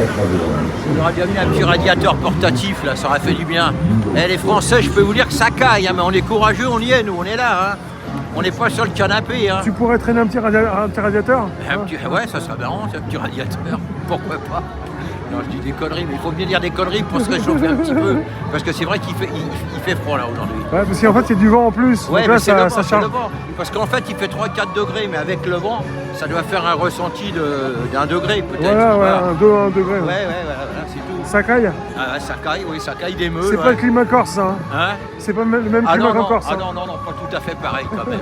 On aurait bien mis un petit radiateur portatif, là, ça aurait fait du bien. Eh, les Français, je peux vous dire que ça caille, hein, mais on est courageux, on y est, nous, on est là. Hein. On n'est pas sur le canapé. Hein. Tu pourrais traîner un petit radiateur Ouais, ça serait marrant, un petit radiateur. Pourquoi pas? Non, je dis des conneries, mais il faut bien dire des conneries pour se réchauffer un petit peu. Parce que c'est vrai qu'il fait froid là aujourd'hui. Ouais, parce qu'en fait, il y a du vent en plus. Ouais, donc mais là, c'est le vent, ça c'est charge. le vent. Parce qu'en fait, il fait 3-4 degrés, mais avec le vent, ça doit faire un ressenti d'1 degré peut-être. Voilà, ouais, un degré. Ouais, voilà, c'est tout. Ça caille. Ah, ça caille, oui, ça caille des meules. C'est pas le climat corse, ça. Hein? C'est pas le même climat qu'en Corse. Ah non, pas tout à fait pareil quand même.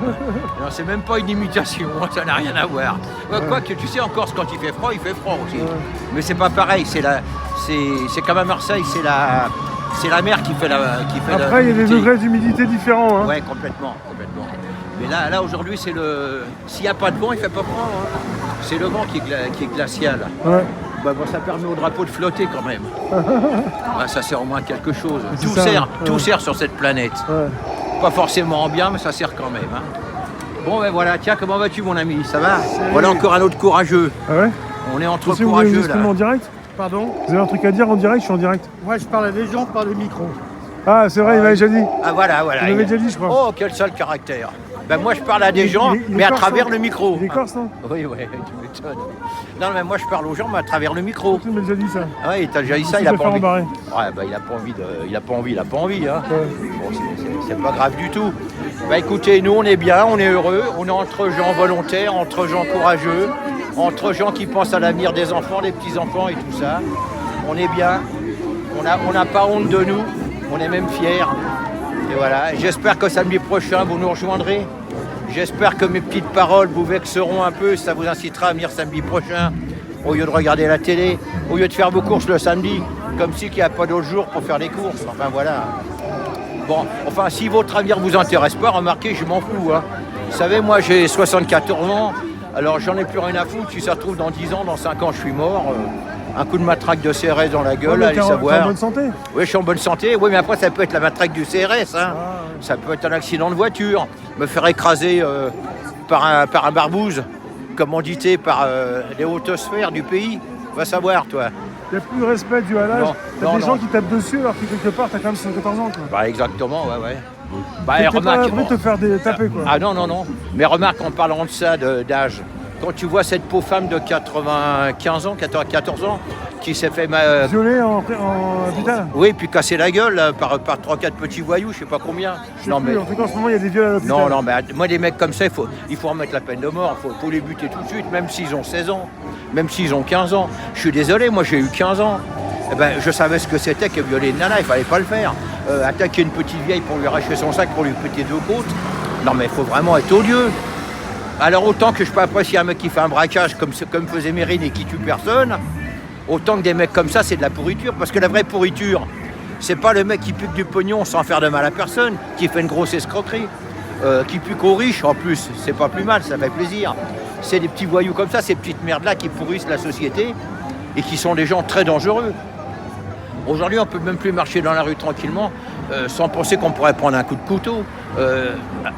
Non, c'est même pas une imitation, ça n'a rien à voir. Quoique, tu sais, en Corse, quand il fait froid aussi. Ouais. Mais c'est pas pareil, c'est comme à Marseille, c'est la mer qui fait la. Après, il y a des degrés d'humidité différents. Hein. Ouais, complètement. Mais là aujourd'hui, c'est le. S'il n'y a pas de vent, il fait pas froid. Hein. C'est le vent qui est glacial. Ouais. Bon, ça permet au drapeau de flotter quand même. Ça sert au moins à quelque chose. Tout sert sur cette planète. Ouais. Pas forcément en bien, mais ça sert quand même. Hein. Bon, ben voilà, tiens, comment vas-tu, mon ami? Ça va? Voilà encore un autre courageux. Ah ouais? On est entre courageux là. En direct? Pardon? Vous avez un truc à dire en direct? Je suis en direct. Moi, je parle à des gens par le micro. Ah, c'est vrai, il m'avait déjà dit. Ah, voilà. Il m'avait déjà dit, je crois. Oh, quel sale caractère. Ben moi je parle à des gens, mais à travers le micro. Il est corse, non? Oui, tu m'étonnes. Non, mais moi je parle aux gens, mais à travers le micro. Tu m'as déjà dit ça. Ah oui, t'as déjà dit ça, il a pas envie. Ouais, il a pas envie. Hein. Ouais. Bon, c'est pas grave du tout. Bah écoutez, nous on est bien, on est heureux, on est entre gens volontaires, entre gens courageux, entre gens qui pensent à l'avenir des enfants, des petits-enfants et tout ça. On est bien, on n'a pas honte de nous, on est même fiers. Et voilà, j'espère que samedi prochain, vous nous rejoindrez. J'espère que mes petites paroles vous vexeront un peu, ça vous incitera à venir samedi prochain, au lieu de regarder la télé, au lieu de faire vos courses le samedi, comme si il n'y a pas d'autre jour pour faire les courses. Enfin voilà. Bon, enfin si votre avenir ne vous intéresse pas, remarquez, je m'en fous. Hein. Vous savez, moi j'ai 74 ans, alors j'en ai plus rien à foutre. Si ça se trouve dans 10 ans, dans 5 ans, je suis mort. Un coup de matraque de CRS dans la gueule, allez savoir. T'es en bonne santé? Oui, je suis en bonne santé. Oui, mais après, ça peut être la matraque du CRS. Hein. Ça peut être un accident de voiture. Me faire écraser par un barbouze, commandité par les hautes sphères du pays. Va savoir, toi. Il n'y a plus de respect dû à l'âge. T'as des gens qui tapent dessus alors que quelque part, t'as quand même 74 ans. Quoi. Bah, exactement, ouais. Bah, remarque. Pas te faire taper, quoi. Ah non. Mais remarque, en parlant de ça, d'âge, quand tu vois cette pauvre femme de 95 ans, 14 ans, qui s'est fait violée en hôpital. Oui, puis casser la gueule là, par 3-4 petits voyous, je sais pas combien. En fait, en ce moment, il y a des viols à l'hôpital. Non, mais moi, des mecs comme ça, il faut remettre la peine de mort. Il faut les buter tout de suite, même s'ils ont 16 ans, même s'ils ont 15 ans. Je suis désolé, moi, j'ai eu 15 ans. Eh ben, je savais ce que c'était que violer une nana, il fallait pas le faire. Attaquer une petite vieille pour lui arracher son sac, pour lui péter 2 côtes. Non, mais il faut vraiment être odieux. Alors autant que je peux apprécier un mec qui fait un braquage comme faisait Mérine et qui tue personne, autant que des mecs comme ça, c'est de la pourriture. Parce que la vraie pourriture, c'est pas le mec qui pique du pognon sans faire de mal à personne, qui fait une grosse escroquerie, qui pique aux riches en plus, c'est pas plus mal, ça fait plaisir. C'est des petits voyous comme ça, ces petites merdes-là qui pourrissent la société et qui sont des gens très dangereux. Aujourd'hui, on peut même plus marcher dans la rue tranquillement sans penser qu'on pourrait prendre un coup de couteau,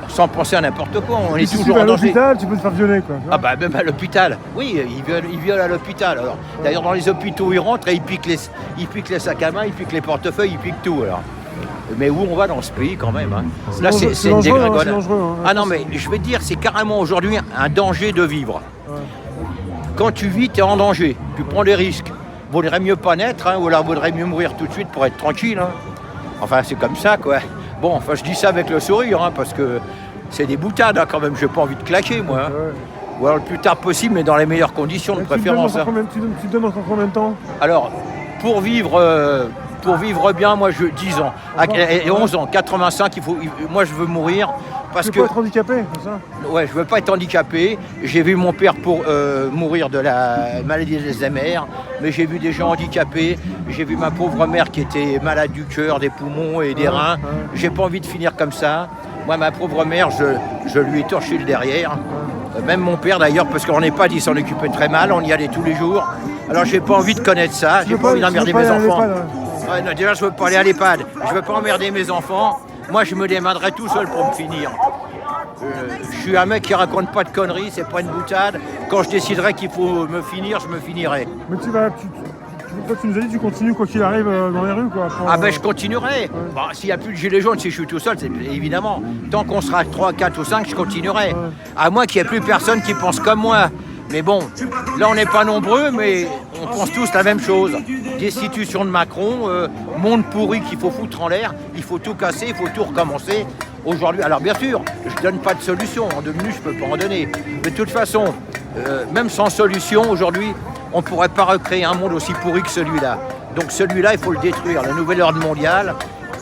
sans penser à n'importe quoi. On est toujours en danger. À l'hôpital, tu peux te faire violer, quoi. Ah bah même à l'hôpital. Oui, ils violent à l'hôpital. Alors, d'ailleurs, dans les hôpitaux, ils rentrent et ils piquent les sacs à main, ils piquent les portefeuilles, ils piquent tout. Alors. Mais où on va dans ce pays quand même hein. Là, c'est une dégringolade. Ah non, mais je vais te dire, c'est carrément aujourd'hui un danger de vivre. Ouais. Quand tu vis, tu es en danger. Tu prends des risques. Vaudrait mieux pas naître, hein, ou alors vaudrait mieux mourir tout de suite pour être tranquille. Hein. Enfin, c'est comme ça, quoi. Bon, enfin, je dis ça avec le sourire, hein, parce que c'est des boutades, hein, quand même. J'ai pas envie de claquer, moi. Hein. Ouais. Ou alors le plus tard possible, mais dans les meilleures conditions, de préférence. Tu donnes encore combien de temps? Alors, pour vivre bien, moi, 10 ans. Et 11 ans, 85, moi, je veux mourir. Parce tu veux pas être handicapé, c'est ça? Ouais, je veux pas être handicapé. J'ai vu mon père mourir de la maladie d'Alzheimer, mais j'ai vu des gens handicapés. J'ai vu ma pauvre mère qui était malade du cœur, des poumons et des reins. J'ai pas envie de finir comme ça. Moi, ma pauvre mère, je lui ai torché le derrière. Même mon père d'ailleurs, parce qu'en EHPAD, il s'en occupait très mal, on y allait tous les jours. Alors j'ai pas envie de connaître ça, j'ai pas envie d'emmerder mes enfants. Ouais, non, déjà, je veux pas aller à l'EHPAD, je veux pas emmerder mes enfants. Moi, je me démerderai tout seul pour me finir. Je suis un mec qui raconte pas de conneries, c'est pas une boutade. Quand je déciderai qu'il faut me finir, je me finirai. Mais Toi, tu nous as dit que tu continues quoi qu'il arrive dans les rues, quoi. Ah ben je continuerai. Bah, s'il n'y a plus de gilets jaunes, si je suis tout seul, c'est évidemment. Tant qu'on sera 3, 4 ou 5, je continuerai. À moins qu'il n'y ait plus personne qui pense comme moi. Mais bon, là on n'est pas nombreux, mais on pense tous la même chose. Destitution de Macron, monde pourri qu'il faut foutre en l'air, il faut tout casser, il faut tout recommencer. Aujourd'hui, alors bien sûr, je ne donne pas de solution, en 2 minutes je ne peux pas en donner. Mais de toute façon, même sans solution, aujourd'hui, on ne pourrait pas recréer un monde aussi pourri que celui-là. Donc celui-là, il faut le détruire. Le nouvel ordre mondial,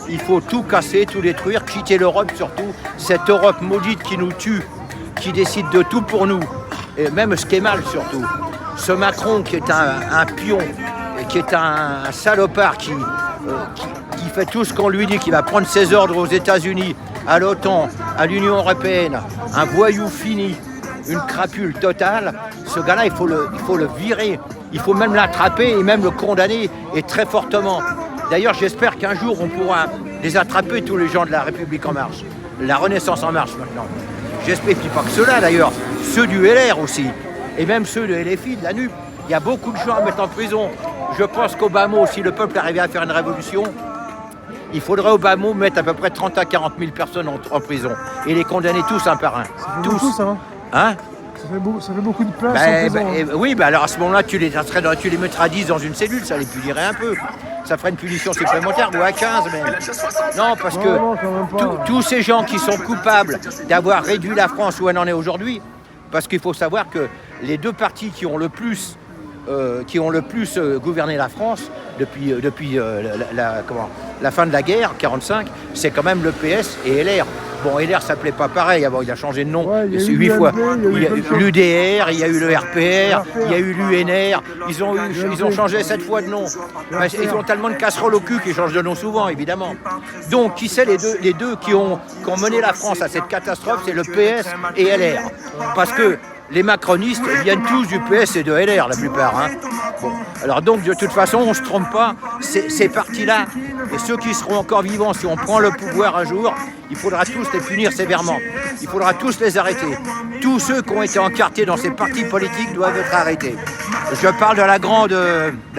il faut tout casser, tout détruire, quitter l'Europe surtout. Cette Europe maudite qui nous tue, qui décide de tout pour nous. Et même ce qui est mal surtout. Ce Macron qui est un pion, et qui est un salopard qui fait tout ce qu'on lui dit, qui va prendre ses ordres aux États-Unis, à l'OTAN, à l'Union européenne, un voyou fini, une crapule totale, ce gars-là, il faut le virer. Il faut même l'attraper et même le condamner, et très fortement. D'ailleurs, j'espère qu'un jour, on pourra les attraper, tous les gens de la République En Marche. La Renaissance En Marche, maintenant. J'espère, puis pas que ceux-là, d'ailleurs, ceux du LR aussi, et même ceux de LFI, de la NUP. Il y a beaucoup de gens à mettre en prison. Je pense qu'au bas mot, si le peuple arrivait à faire une révolution, il faudrait au bas mot mettre à peu près 30 à 40 000 personnes en prison et les condamner tous un par un. C'est beaucoup, ça, hein. Hein? Ça fait beaucoup de place en prison, oui, alors à ce moment-là, tu les mettras 10 dans une cellule, ça les punirait un peu. Ça ferait une punition supplémentaire, ou à 15 même. Non, parce que tous ces gens qui sont coupables d'avoir réduit la France où elle en est aujourd'hui, parce qu'il faut savoir que les 2 partis qui ont le plus gouverné la France depuis la fin de la guerre, 45, c'est quand même le PS et LR. Bon, LR s'appelait pas pareil, avant il a changé de nom 8 fois. Il y a eu l'UDR, il y a eu le RPR, il y a eu l'UNR, ils ont changé 7 fois de nom. Ils ont tellement de casseroles au cul qu'ils changent de nom souvent, évidemment. Donc, qui c'est les deux qui ont mené la France à cette catastrophe, c'est le PS et LR. Parce que les macronistes viennent tous du PS et de LR, la plupart. Hein. Bon. Alors donc, de toute façon, on ne se trompe pas, ces partis-là, et ceux qui seront encore vivants, si on prend le pouvoir un jour, il faudra tous les punir sévèrement. Il faudra tous les arrêter. Tous ceux qui ont été encartés dans ces partis politiques doivent être arrêtés. Je parle de la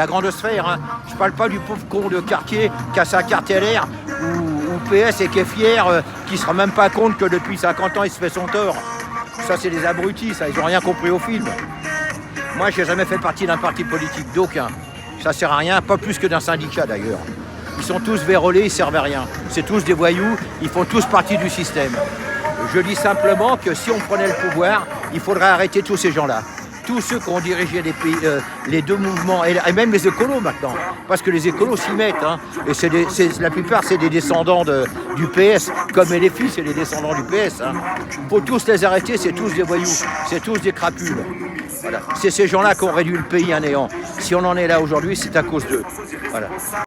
grande sphère. Hein. Je ne parle pas du pauvre con de quartier qui a sa carte LR ou PS et qui est fier, qui ne se rend même pas compte que depuis 50 ans, il se fait son tort. Ça, c'est des abrutis, ça, ils n'ont rien compris au film. Moi, je n'ai jamais fait partie d'un parti politique, d'aucun. Ça ne sert à rien, pas plus que d'un syndicat d'ailleurs. Ils sont tous vérolés, ils ne servent à rien. C'est tous des voyous, ils font tous partie du système. Je dis simplement que si on prenait le pouvoir, il faudrait arrêter tous ces gens-là. Tous ceux qui ont dirigé les pays, les 2 mouvements, et même les écolos maintenant, parce que les écolos s'y mettent, hein, et la plupart c'est des descendants du PS, comme LFI c'est les descendants du PS. Hein. Il faut tous les arrêter, c'est tous des voyous, c'est tous des crapules. Voilà. C'est ces gens-là qui ont réduit le pays à néant. Si on en est là aujourd'hui, c'est à cause d'eux. Voilà.